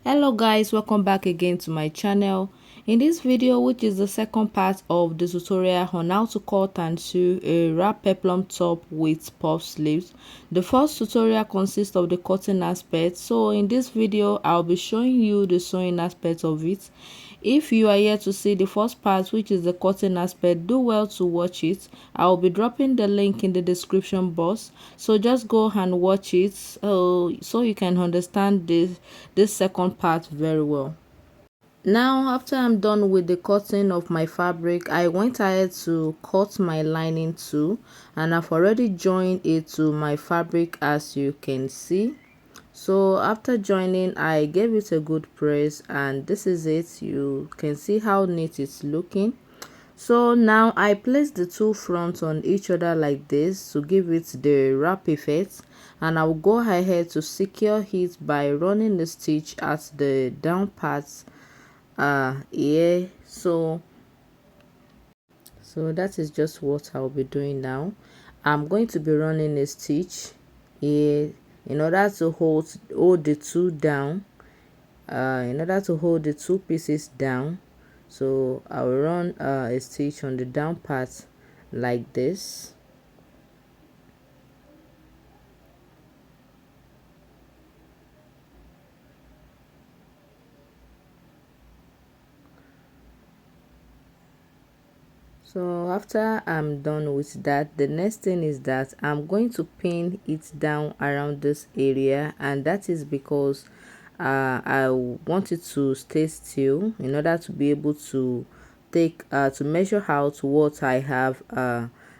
Hello guys, welcome back again to my channel. In this video, which is the second part of the tutorial on how to cut and sew a wrap peplum top with puff sleeves, the first tutorial consists of the cutting aspect. So in this video I'll be showing you the sewing aspect of it. If you are here to see the first part, which is the cutting aspect, do well to watch it. I'll be dropping the link in the description box, so just go and watch it so you can understand this second part very well. Now, after I'm done with the cutting of my fabric, I went ahead to cut my lining too, and I've already joined it to my fabric, as you can see. So after joining, I gave it a good press, and this is it. You can see how neat it's looking. So now I place the two fronts on each other like this to give it the wrap effect, and I'll go ahead to secure it by running the stitch at the down parts here. So that is just what I'll be doing now. I'm going to be running a stitch here in order to hold the two down, in order to hold the two pieces down. So I will run a stitch on the down part like this. So after I'm done with that, the next thing is that I'm going to pin it down around this area, and that is because I want it to stay still in order to be able to to measure out what I have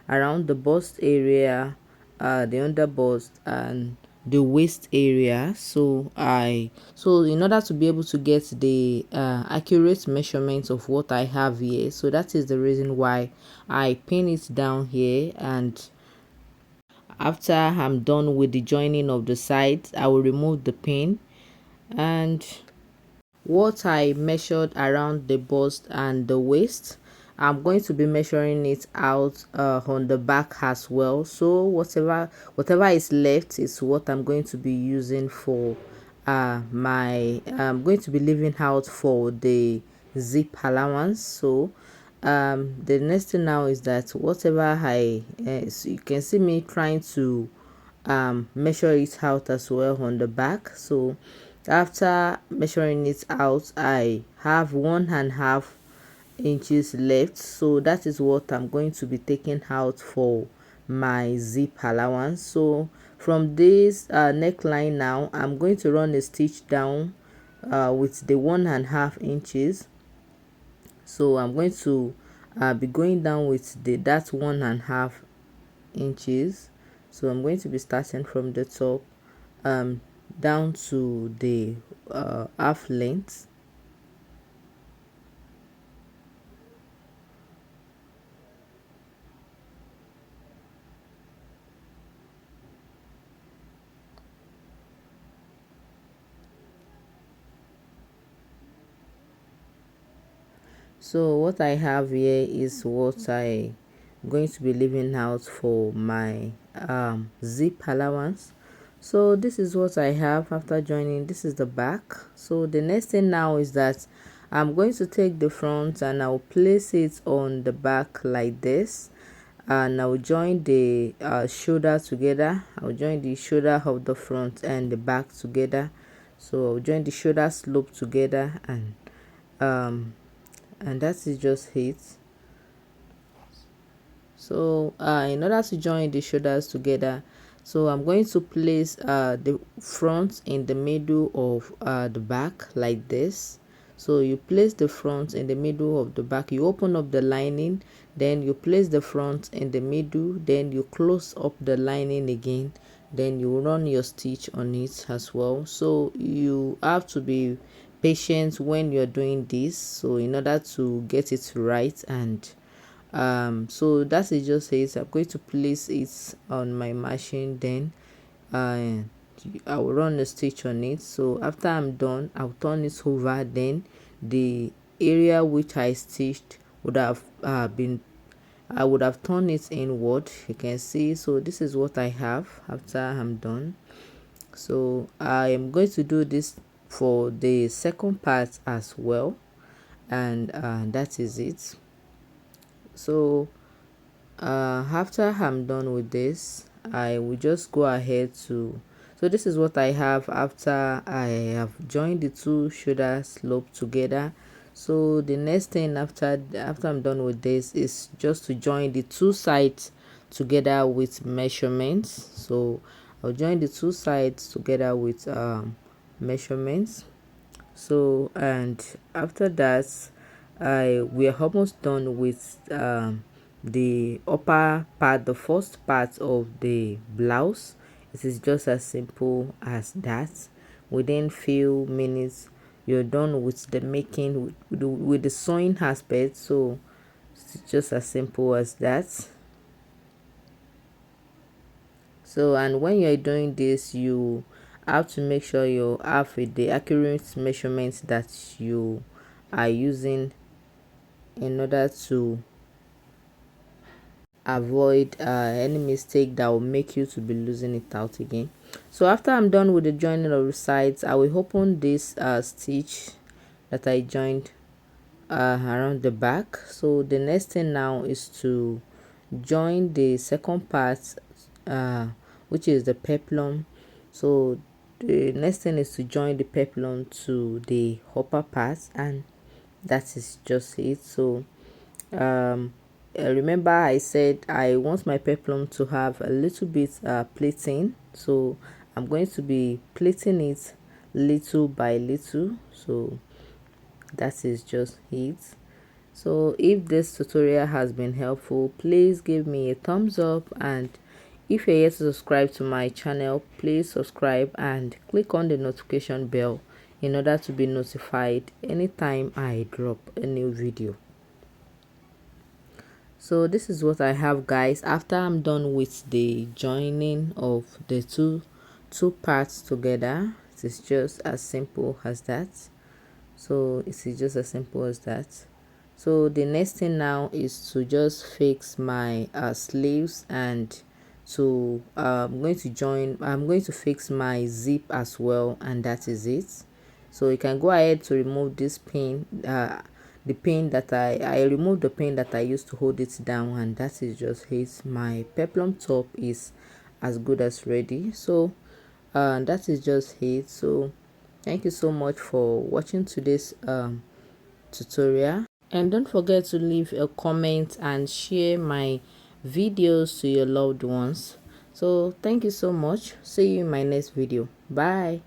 around the bust area, the under bust, and the waist area. So in order to be able to get the accurate measurements of what I have here, so that is the reason why I pin it down here. And after I'm done with the joining of the sides, I will remove the pin, and what I measured around the bust and the waist, I'm going to be measuring it out on the back as well. So whatever is left is what I'm going to be using for I'm going to be leaving out for the zip allowance. So the next thing now is that whatever so you can see me trying to measure it out as well on the back. So after measuring it out, I have 1.5 inches left, so that is what I'm going to be taking out for my zip allowance. So from this neckline now, I'm going to run a stitch down with the 1.5 inches. So I'm going to be going down with that 1.5 inches. So I'm going to be starting from the top down to the half length. So what I have here is what I'm going to be leaving out for my zip allowance. So this is what I have after joining. This is the back. So the next thing now is that I'm going to take the front and I'll place it on the back like this, and I'll join the shoulder together. I'll join the shoulder of the front and the back together. So I'll join the shoulder slope together, and that is just it. So in order to join the shoulders together, so I'm going to place the front in the middle of the back like this. So you place the front in the middle of the back, you open up the lining, then you place the front in the middle, then you close up the lining again, then you run your stitch on it as well. So you have to be patient when you're doing this, so in order to get it right. And so that is just it. I'm going to place it on my machine, then uh, I will run a stitch on it. So after I'm done, I'll turn it over, then the area which I stitched would have I would have turned it inward, you can see. So this is what I have after I'm done. So I am going to do this for the second part as well, and that is it. So after I'm done with this, I will just go ahead to, so this is what I have after I have joined the two shoulder slope together. So the next thing after I'm done with this is just to join the two sides together with measurements. So I'll join the two sides together with measurements. So, and after that, we are almost done with the upper part, the first part of the blouse. It is just as simple as that. Within few minutes you're done with the making, with the sewing aspect. So it's just as simple as that. So, and when you're doing this, you have to make sure you have the accurate measurements that you are using in order to avoid any mistake that will make you to be losing it out again. So after I'm done with the joining of the sides, I will open this stitch that I joined around the back. So the next thing now is to join the second part, which is the peplum. So the next thing is to join the peplum to the upper part, and that is just it. So remember I said I want my peplum to have a little bit pleating, so I'm going to be pleating it little by little. So that is just it. So if this tutorial has been helpful, please give me a thumbs up, and if you're yet to subscribe to my channel, please subscribe and click on the notification bell in order to be notified anytime I drop a new video. So this is what I have, guys, after I'm done with the joining of the two parts together. It is just as simple as that. So it is just as simple as that. So the next thing now is to just fix my sleeves, and to I'm going to fix my zip as well, and that is it. So you can go ahead to remove this pin, the pin that I removed the pin that I used to hold it down, and that is just it. My peplum top is as good as ready. So that is just it. So thank you so much for watching today's tutorial, and don't forget to leave a comment and share my videos to your loved ones. So thank you so much. See you in my next video. Bye.